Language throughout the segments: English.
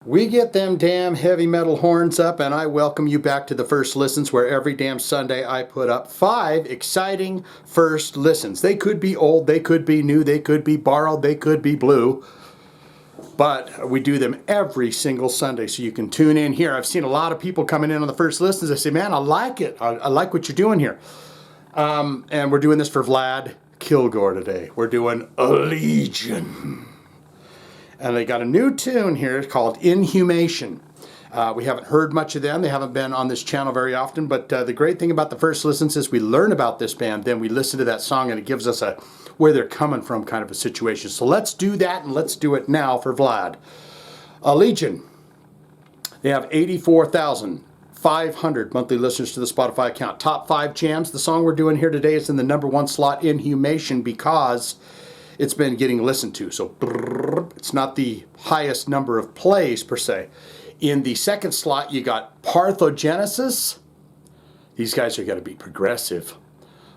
We get them damn heavy metal horns up, and I welcome you back to the First Listens, where every damn Sunday I put up 5 exciting first listens. They could be old, they could be new, they could be borrowed, they could be blue, but we do them every single Sunday, so you can tune in here. I've seen a lot of people coming in on the First Listens. They say, man, I like it. I like what you're doing here. And we're doing this for Vlad Kilgore today. We're doing Allegaeon. And they got a new tune here called Inhumation. We haven't heard much of them. They haven't been on this channel very often, but the great thing about the First Listens is we learn about this band, then we listen to that song, and it gives us a where they're coming from kind of a situation. So let's do that, and let's do it now for Vlad. Allegaeon. They have 84,500 monthly listeners to the Spotify account. Top 5 jams. The song we're doing here today is in the #1 slot, Inhumation, because it's been getting listened to. So it's not the highest number of plays per se. In the second slot, you got Parthenogenesis. These guys are going to be progressive.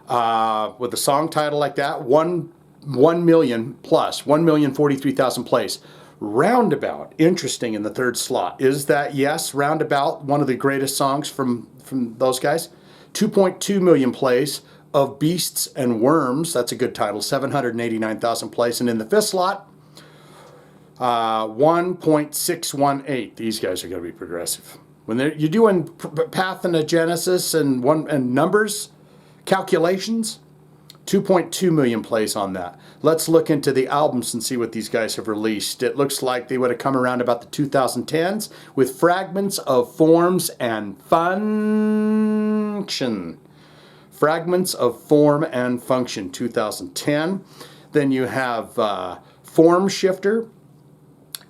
With a song title like that, 1 million plus, 1,043,000 plays. Roundabout, interesting in the third slot. Is that, yes, Roundabout, one of the greatest songs from those guys? 2.2 million plays. Of Beasts and Worms, that's a good title, 789,000 plays. And in the fifth slot, 1.618. These guys are going to be progressive. When you're doing Parthenogenesis and numbers, calculations, 2.2 million plays on that. Let's look into the albums and see what these guys have released. It looks like they would have come around about the 2010s with Fragments of Forms and Function. Fragments of Form and Function, 2010. Then you have Form Shifter,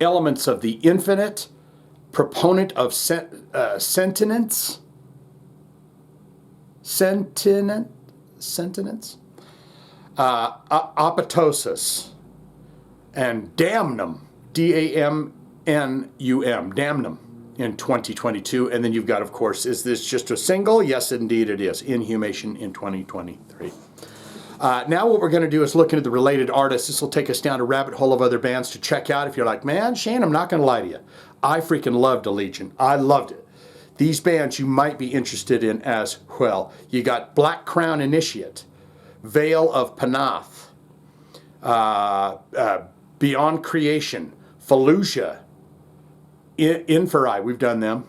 Elements of the Infinite, Proponent of Sentience, Apoptosis, and Damnum, D-A-M-N-U-M, Damnum, in 2022. And then you've got, of course, is this just a single? Yes, indeed it is. Inhumation in 2023. Now what we're going to do is look into the related artists. This will take us down a rabbit hole of other bands to check out. If you're like, man, Shane, I'm not going to lie to you. I freaking loved Allegaeon. I loved it. These bands you might be interested in as well. You got Black Crown Initiate, Veil of Panath, Beyond Creation, Fallujah, Inferi, we've done them.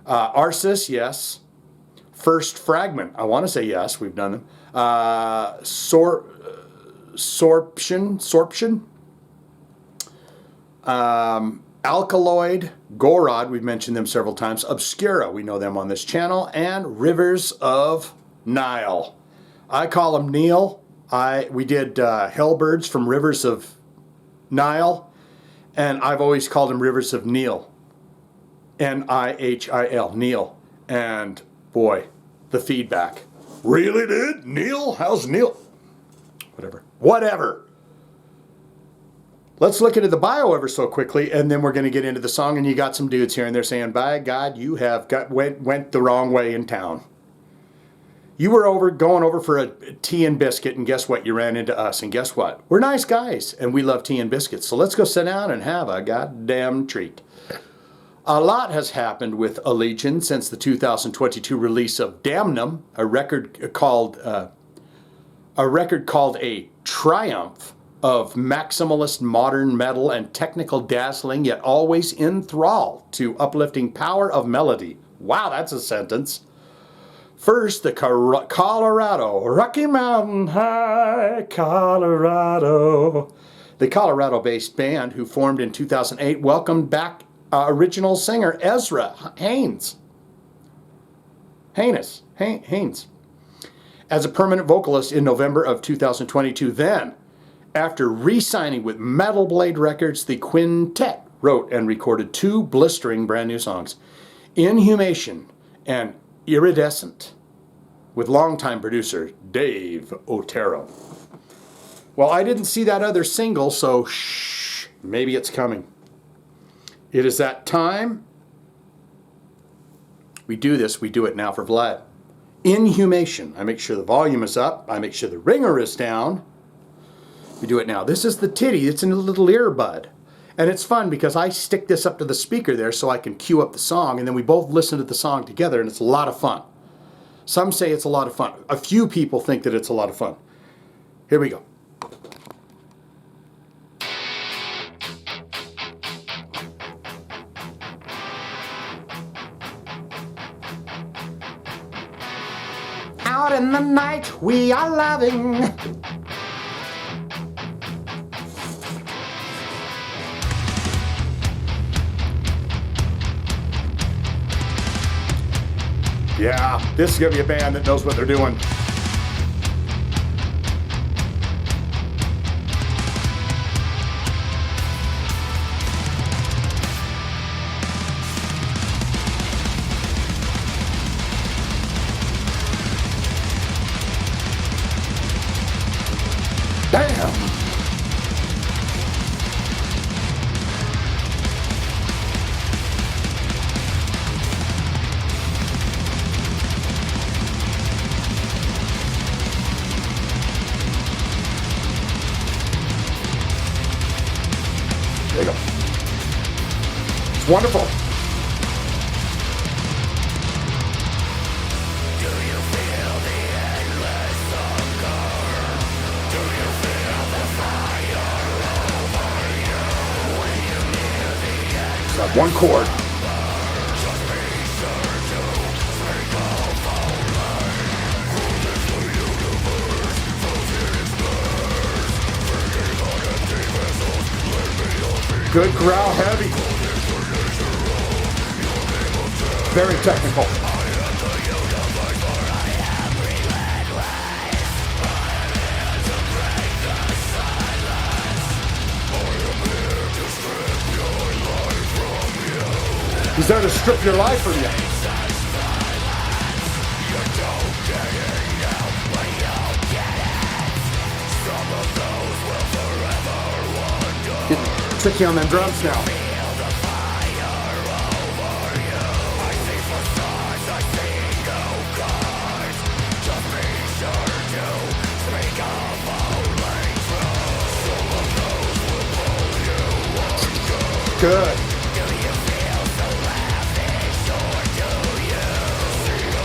Arsis, yes. First Fragment, I want to say yes, we've done them. Sorption. Alkaloid, Gorod, we've mentioned them several times. Obscura, we know them on this channel. And Rivers of Nile. I call them Neil. We did Hellbirds from Rivers of Nile, and I've always called them Rivers of Nile. N-I-H-I-L, Neil. And boy, the feedback. Really, dude? Neil? How's Neil? Whatever. Let's look into the bio ever so quickly, and then we're going to get into the song. And you got some dudes here, and they're saying, by God, you have went the wrong way in town. You were going over for a tea and biscuit, and guess what? You ran into us, and guess what? We're nice guys, and we love tea and biscuits. So let's go sit down and have a goddamn treat. A lot has happened with Allegaeon since the 2022 release of Damnum, a record called a triumph of maximalist modern metal and technical dazzling, yet always in thrall to uplifting power of melody. Wow, that's a sentence. First, the Colorado, Rocky Mountain High, Colorado. The Colorado-based band, who formed in 2008, welcomed back original singer Ezra Haynes as a permanent vocalist in November of 2022. Then, after re-signing with Metal Blade Records, the quintet wrote and recorded 2 blistering brand new songs, Inhumation and Iridescent, with longtime producer Dave Otero. Well, I didn't see that other single, so shh, maybe it's coming. It is that time. We do this, we do it now for Vlad. Inhumation. I make sure the volume is up. I make sure the ringer is down. We do it now. This is the titty. It's in a little earbud. And it's fun because I stick this up to the speaker there so I can cue up the song, and then we both listen to the song together, and it's a lot of fun. Some say it's a lot of fun. A few people think that it's a lot of fun. Here we go. Out in the night we are loving. Yeah, this is going to be a band that knows what they're doing. Damn! There you go. It's wonderful. Do you feel the endless hunger? Do you feel the fire over you? When you near the end, It's got one chord. just be sure to speak up out loud. Who is the universe? Felt in its blurs. Bringing on empty vessels, let me all be. Good growl, heavy. Very technical. He's there to strip your life from you. Getting tricky on them drums now. Good.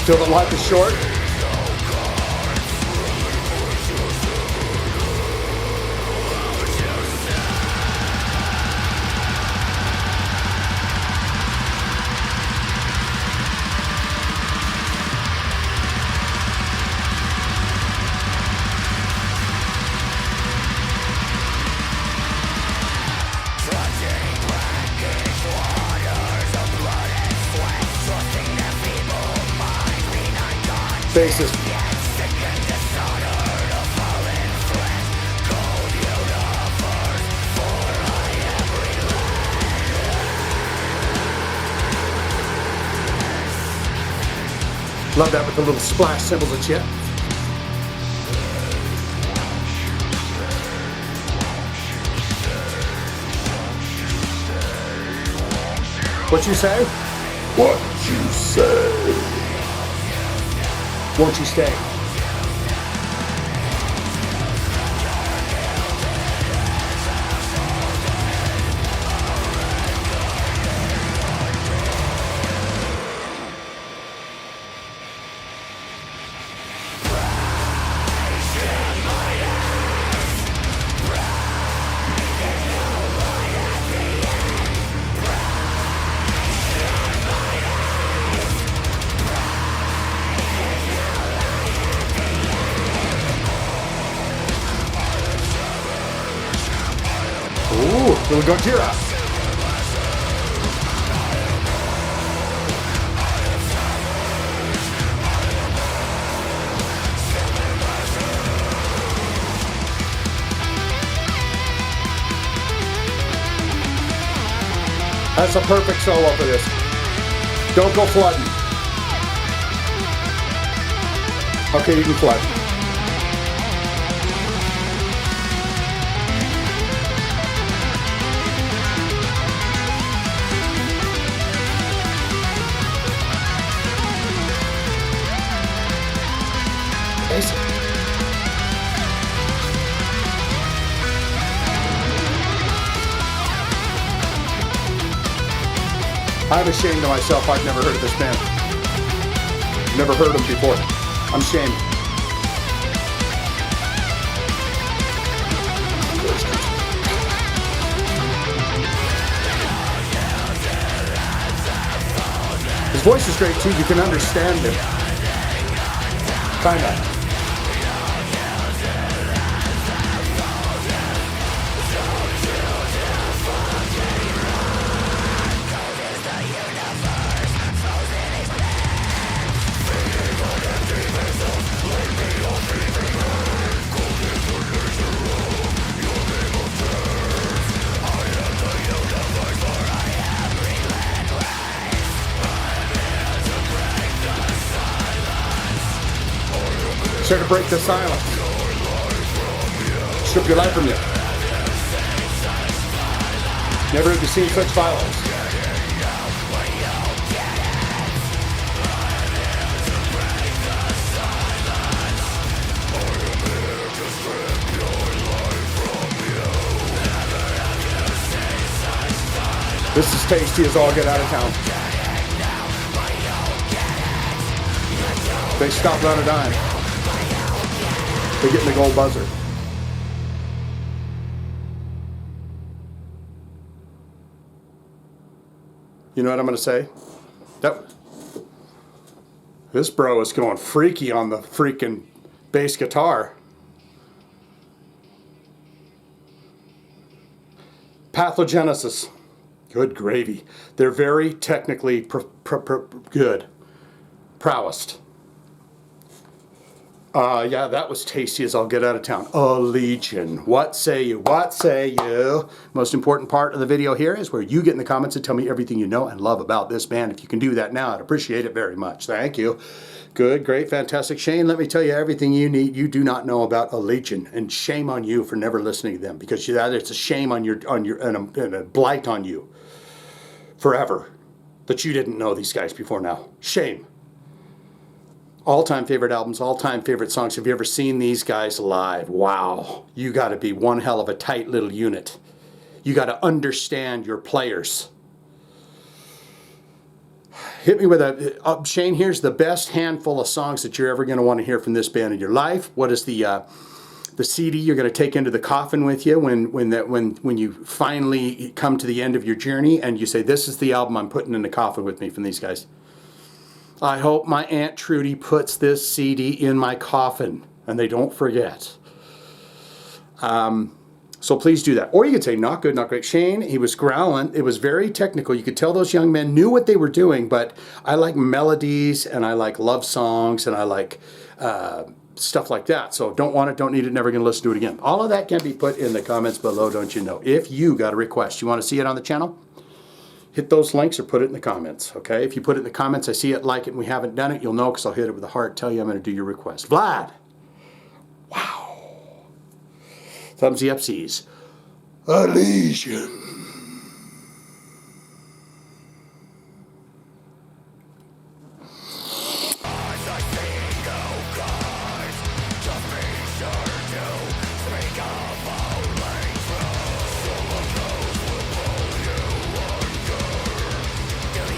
Feel that life is short? Bassist. Love that with the little splash cymbals and shit. What you say? What you say? Won't you stay? Ooh, little Gojira. That's a perfect solo for this. Don't go flooding. Okay, you can flood. Basic. I'm ashamed of myself. I've never heard of this band. Never heard them before. I'm ashamed. His voice is great too. You can understand him. Kinda. Try to break the silence. Strip your life from you. Never have you seen such violence. This is tasty as all get out of town. They stop on a dime. They're getting the gold buzzer. You know what I'm going to say? This bro is going freaky on the freaking bass guitar. Pathogenesis. Good gravy. They're very technically good. Prowess. Yeah, that was tasty as I'll get out of town. Allegaeon. What say you? What say you? Most important part of the video here is where you get in the comments and tell me everything you know and love about this band. If you can do that now, I'd appreciate it very much. Thank you. Good, great, fantastic. Shane, let me tell you everything you do not know about Allegaeon, and shame on you for never listening to them, because it's a shame on your and a blight on you forever that you didn't know these guys before now. Shame. All-time favorite albums, all-time favorite songs. Have you ever seen these guys live? Wow. You got to be one hell of a tight little unit. You got to understand your players. Hit me with Shane, here's the best handful of songs that you're ever going to want to hear from this band in your life. What is the CD you're going to take into the coffin with you when you finally come to the end of your journey and you say, this is the album I'm putting in the coffin with me from these guys? I hope my Aunt Trudy puts this CD in my coffin and they don't forget. So please do that. Or you could say, not good, not great. Shane, he was growling. It was very technical. You could tell those young men knew what they were doing, but I like melodies and I like love songs and I like stuff like that. So don't want it, don't need it, never going to listen to it again. All of that can be put in the comments below, don't you know? If you got a request, you want to see it on the channel? Hit those links or put it in the comments, okay? If you put it in the comments, I see it, like it, and we haven't done it, you'll know because I'll hit it with a heart, tell you I'm going to do your request. Vlad! Wow. Thumbsy upsies. Allegaeon.